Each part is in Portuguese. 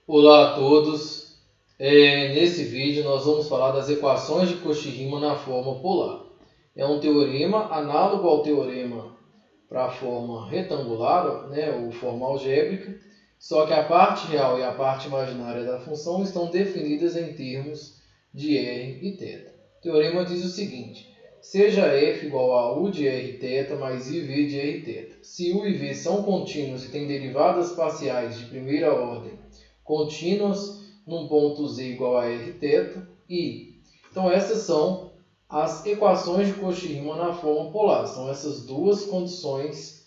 Olá a todos. Nesse vídeo nós vamos falar das equações de Cauchy-Riemann na forma polar. É um teorema análogo ao teorema para a forma retangular, ou forma algébrica, só que a parte real e a parte imaginária da função estão definidas em termos de r e θ. O teorema diz o seguinte: seja f igual a u de rθ mais iv de rθ. Se u e v são contínuos e têm derivadas parciais de primeira ordem contínuas num ponto z igual a rθ e... Então essas são as equações de Cauchy-Riemann na forma polar. São essas duas condições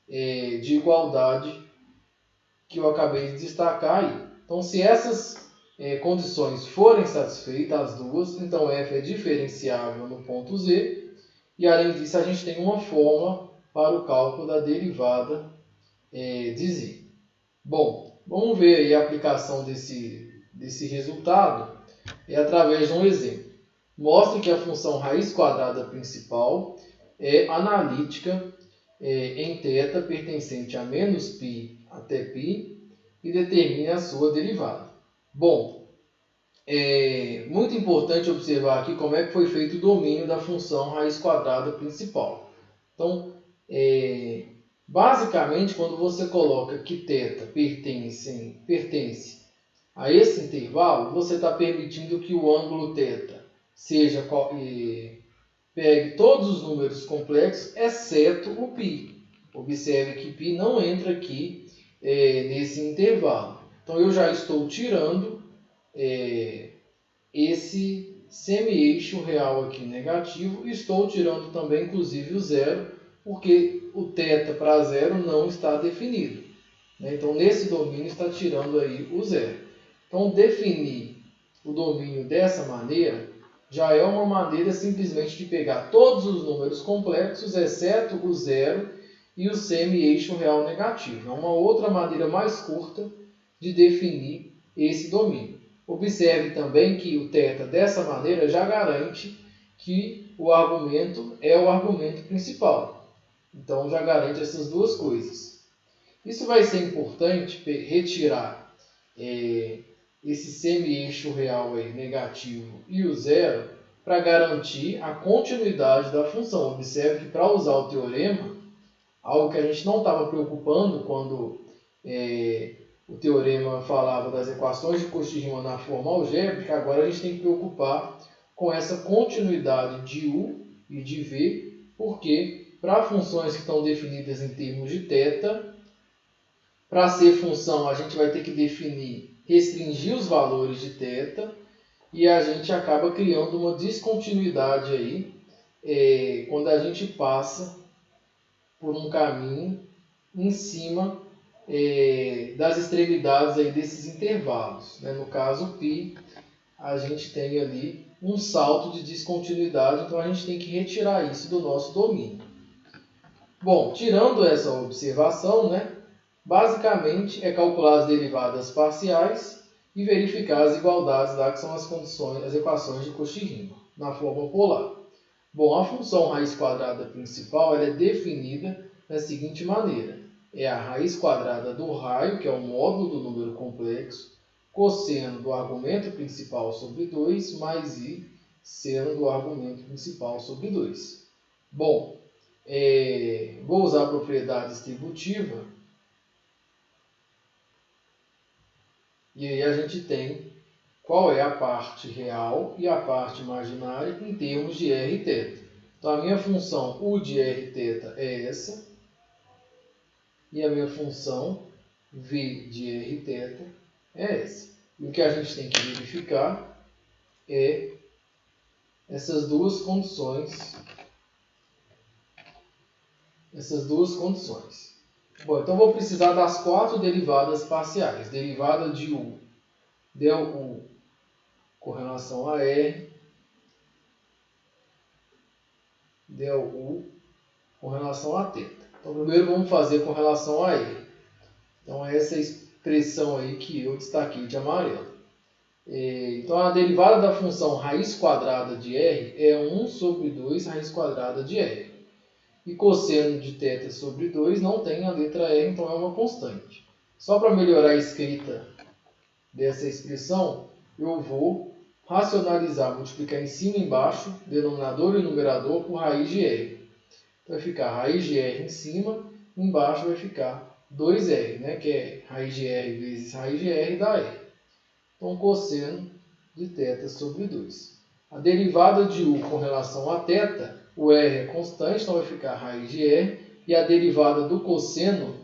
de igualdade que eu acabei de destacar aí. Então se essas condições forem satisfeitas, as duas, então f é diferenciável no ponto z, e além disso a gente tem uma fórmula para o cálculo da derivada de z. Bom, vamos ver aí a aplicação desse resultado através de um exemplo. Mostre que a função raiz quadrada principal é analítica em θ pertencente a menos π até π e determine a sua derivada. Bom, é muito importante observar aqui como é que foi feito o domínio da função raiz quadrada principal. Então, basicamente, quando você coloca que θ pertence a esse intervalo, você está permitindo que o ângulo θ pegue todos os números complexos, exceto o π. Observe que π não entra aqui nesse intervalo. Então, eu já estou tirando esse semi-eixo real aqui negativo, e estou tirando também, inclusive, o zero, porque o θ para zero não está definido. Então, nesse domínio está tirando aí o zero. Então, definir o domínio dessa maneira já é uma maneira simplesmente de pegar todos os números complexos, exceto o zero e o semi-eixo real negativo. É uma outra maneira mais curta de definir esse domínio. Observe também que o θ dessa maneira já garante que o argumento é o argumento principal. Então já garante essas duas coisas. Isso vai ser importante retirar esse semi-eixo real aí, negativo e o zero para garantir a continuidade da função. Observe que para usar o teorema, algo que a gente não estava preocupando quando o teorema falava das equações de Cauchy-Riemann na forma algébrica, agora a gente tem que preocupar com essa continuidade de u e de v, porque para funções que estão definidas em termos de θ, para ser função a gente vai ter que restringir os valores de θ, e a gente acaba criando uma descontinuidade aí, quando a gente passa por um caminho em cima das extremidades aí desses intervalos. No caso π, a gente tem ali um salto de descontinuidade, então a gente tem que retirar isso do nosso domínio. Bom, tirando essa observação, basicamente é calcular as derivadas parciais e verificar as igualdades lá, que são as equações de Cauchy-Riemann na forma polar. Bom, a função raiz quadrada principal ela é definida da seguinte maneira: é a raiz quadrada do raio, que é o módulo do número complexo, cosseno do argumento principal sobre 2, mais i seno do argumento principal sobre 2. Bom, vou usar a propriedade distributiva, e aí a gente tem qual é a parte real e a parte imaginária em termos de r e θ. Então, a minha função u de r θ é essa, e a minha função v de r θ é essa. E o que a gente tem que verificar é essas duas condições. Bom, então vou precisar das 4 derivadas parciais. Derivada de u, del u com relação a r, del u com relação a θ. Então, primeiro vamos fazer com relação a r. Então, essa é a expressão aí que eu destaquei de amarelo. Então, a derivada da função raiz quadrada de r é 1 sobre 2 raiz quadrada de r. E cosseno de θ sobre 2 não tem a letra r, então é uma constante. Só para melhorar a escrita dessa expressão, eu vou racionalizar, multiplicar em cima e embaixo, denominador e numerador, por raiz de R. Então, vai ficar raiz de R em cima, embaixo vai ficar 2R, né? Que é raiz de R vezes raiz de R dá R. Então, cosseno de θ sobre 2. A derivada de U com relação a θ, o R é constante, então vai ficar raiz de R. E a derivada do cosseno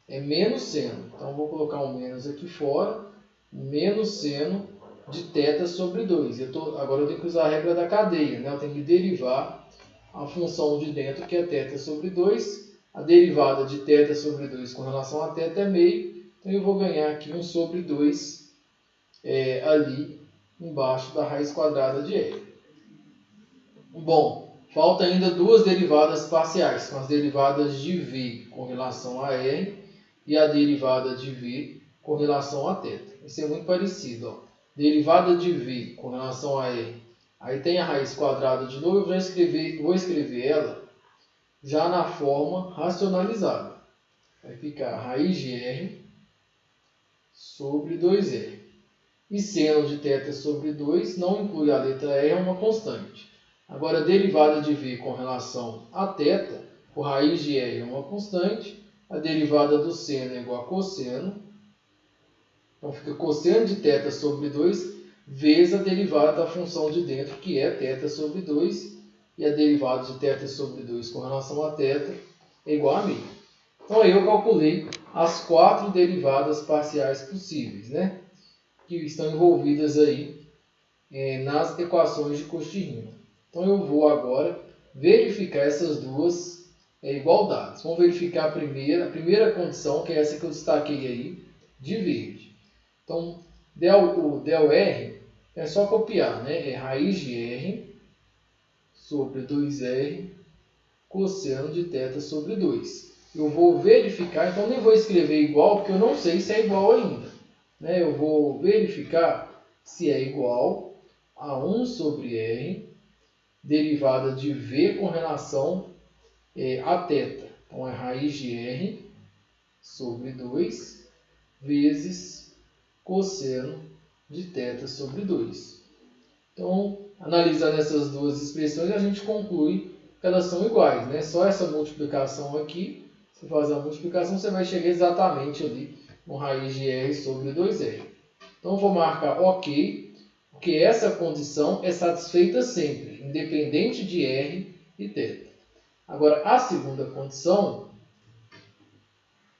é menos seno. Então, vou colocar um menos aqui fora. Menos seno de θ sobre 2. Agora eu tenho que usar a regra da cadeia, né? Eu tenho que derivar a função de dentro, que é θ sobre 2. A derivada de θ sobre 2 com relação a θ é meio. Então, eu vou ganhar aqui 1 sobre 2 ali embaixo da raiz quadrada de R. Bom, falta ainda duas derivadas parciais, com as derivadas de V com relação a R e a derivada de V com relação a θ. Isso é muito parecido. Ó. Derivada de V com relação a R. Aí tem a raiz quadrada de novo. Eu vou escrever ela já na forma racionalizada. Vai ficar raiz de R sobre 2R. E seno de θ sobre 2 não inclui a letra R, é uma constante. Agora, a derivada de V com relação a θ, o raiz de R é uma constante. A derivada do seno é igual a cosseno. Então, fica cosseno de θ sobre 2 vezes a derivada da função de dentro, que é θ sobre 2. E a derivada de θ sobre 2 com relação a θ é igual a meio. Então, aí eu calculei as 4 derivadas parciais possíveis, né? Que estão envolvidas aí nas equações de Cauchy-Riemann. Então, eu vou agora verificar essas duas igualdades. Vamos verificar a primeira condição, que é essa que eu destaquei aí, de verde. Então, o del R é só copiar, né? É raiz de R sobre 2R cosseno de θ sobre 2. Eu vou verificar, então nem vou escrever igual, porque eu não sei se é igual ainda. Né? Eu vou verificar se é igual a 1 sobre R, derivada de V com relação a θ. Então, é raiz de R sobre 2 vezes cosseno de θ sobre 2. Então, analisando essas duas expressões, a gente conclui que elas são iguais. Né? Só essa multiplicação aqui, se fazer a multiplicação, você vai chegar exatamente ali no raiz de R sobre 2R. Então, vou marcar OK, porque essa condição é satisfeita sempre, independente de R e θ. Agora, a segunda condição,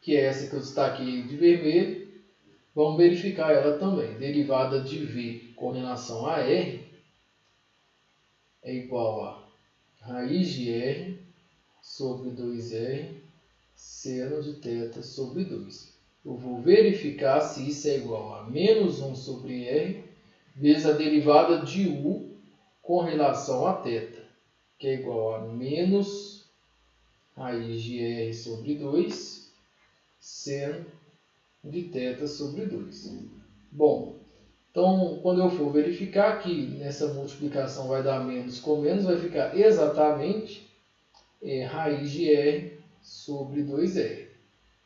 que é essa que eu destaquei de vermelho, vamos verificar ela também. Derivada de V com relação a R é igual a raiz de R sobre 2R seno de θ sobre 2. Eu vou verificar se isso é igual a menos 1 sobre R vezes a derivada de U com relação a θ, que é igual a menos raiz de R sobre 2 seno de θ sobre 2. Bom, então, quando eu for verificar aqui, nessa multiplicação vai dar menos com menos, vai ficar exatamente raiz de R sobre 2R.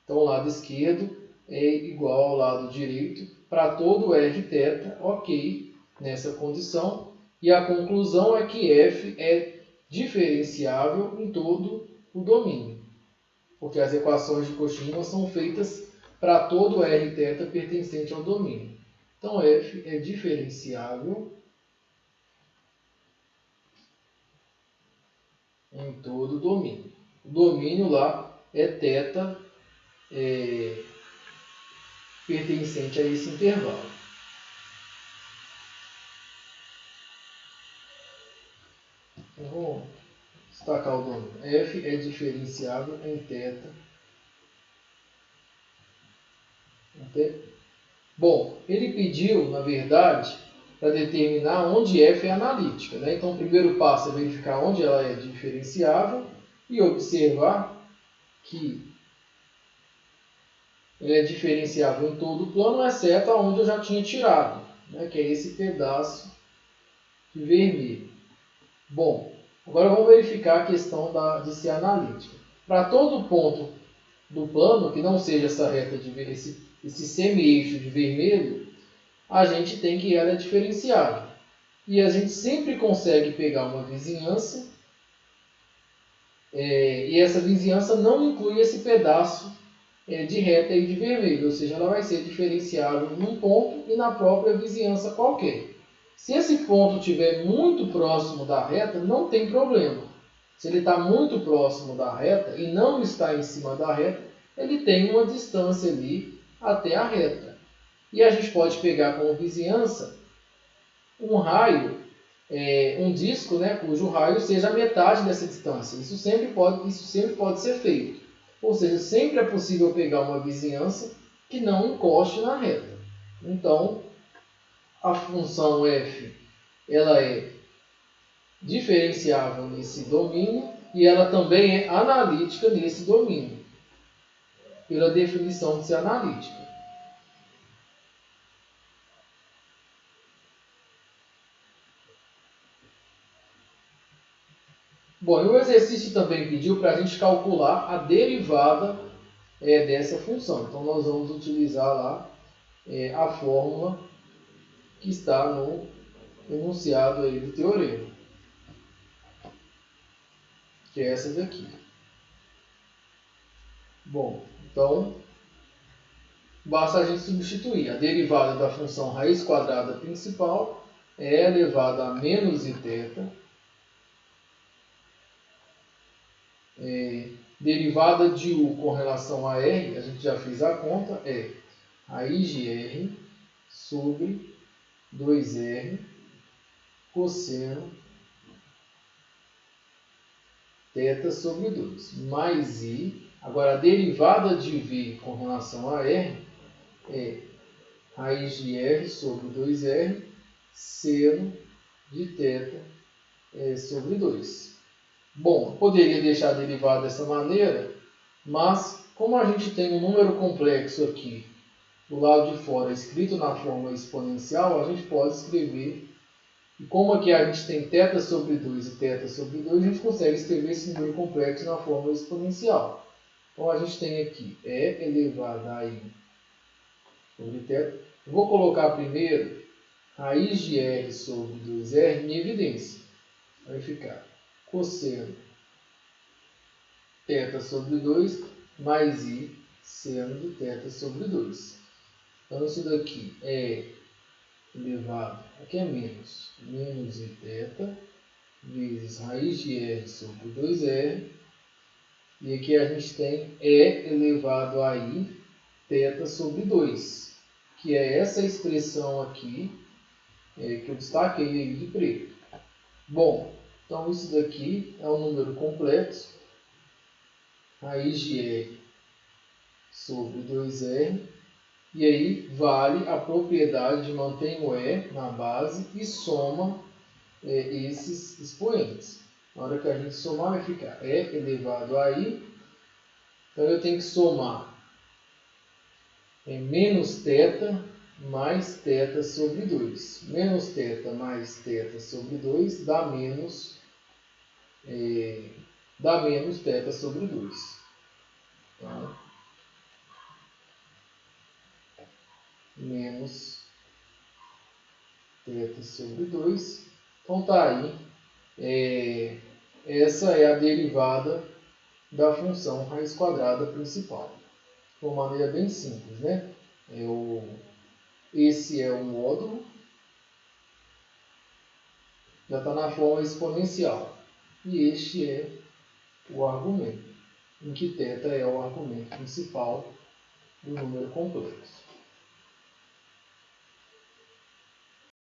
Então, o lado esquerdo é igual ao lado direito para todo R θ, ok, nessa condição. E a conclusão é que F é diferenciável em todo o domínio, porque as equações de Cauchy-Riemann são feitas para todo R θ pertencente ao domínio. Então, F é diferenciável em todo o domínio. O domínio lá é θ pertencente a esse intervalo. Então, vou destacar o domínio. F é diferenciável em θ. Bom, ele pediu, na verdade, para determinar onde F é analítica. Né? Então, o primeiro passo é verificar onde ela é diferenciável e observar que ela é diferenciável em todo o plano, exceto aonde eu já tinha tirado, né? Que é esse pedaço de vermelho. Bom, agora vamos verificar a questão de ser analítica. Para todo ponto do plano, que não seja essa reta esse semi-eixo de vermelho, a gente tem que ela é diferenciável. E a gente sempre consegue pegar uma vizinhança, e essa vizinhança não inclui esse pedaço de reta aí de vermelho, ou seja, ela vai ser diferenciável num ponto e na própria vizinhança qualquer. Se esse ponto estiver muito próximo da reta, não tem problema. Se ele está muito próximo da reta e não está em cima da reta, ele tem uma distância ali até a reta. E a gente pode pegar como vizinhança um raio, um disco, né, cujo raio seja a metade dessa distância. Isso sempre pode ser feito. Ou seja, sempre é possível pegar uma vizinhança que não encoste na reta. Então, a função f ela é diferenciável nesse domínio e ela também é analítica nesse domínio, pela definição de ser analítica. Bom, e o exercício também pediu para a gente calcular a derivada dessa função. Então, nós vamos utilizar lá a fórmula que está no enunciado aí do teorema, que é essa daqui. Bom, então, basta a gente substituir. A derivada da função raiz quadrada principal é elevada a menos iθ. Derivada de u com relação a r, a gente já fez a conta, é raiz de r sobre 2r cosseno θ sobre 2, mais i. Agora, a derivada de v com relação a r é raiz de r sobre 2r seno de θ sobre 2. Bom, eu poderia deixar derivado dessa maneira, mas como a gente tem um número complexo aqui do lado de fora escrito na forma exponencial, a gente pode escrever, e como aqui a gente tem θ sobre 2 e θ sobre 2, a gente consegue escrever esse número complexo na forma exponencial. Então a gente tem aqui e elevado a i sobre θ. Eu vou colocar primeiro raiz de r sobre 2r em evidência. Vai ficar cosseno θ sobre 2 mais i seno de θ sobre 2. Então isso daqui é elevado, aqui é menos iθ vezes raiz de r sobre 2r. E aqui a gente tem e elevado a i θ sobre 2, que é essa expressão aqui que eu destaquei aí de preto. Bom, então isso daqui é um número complexo, raiz de r sobre 2r, e aí vale a propriedade de mantém o e na base e soma esses expoentes. Na hora que a gente somar vai ficar e elevado a i, então eu tenho que somar menos θ mais θ sobre 2. Menos θ mais θ sobre 2 dá menos θ sobre 2. Tá? Menos θ sobre 2. Então tá aí. Essa é a derivada da função raiz quadrada principal. De uma maneira bem simples, né? Esse é o módulo. Já está na forma exponencial. E este é o argumento, em que θ é o argumento principal do número complexo.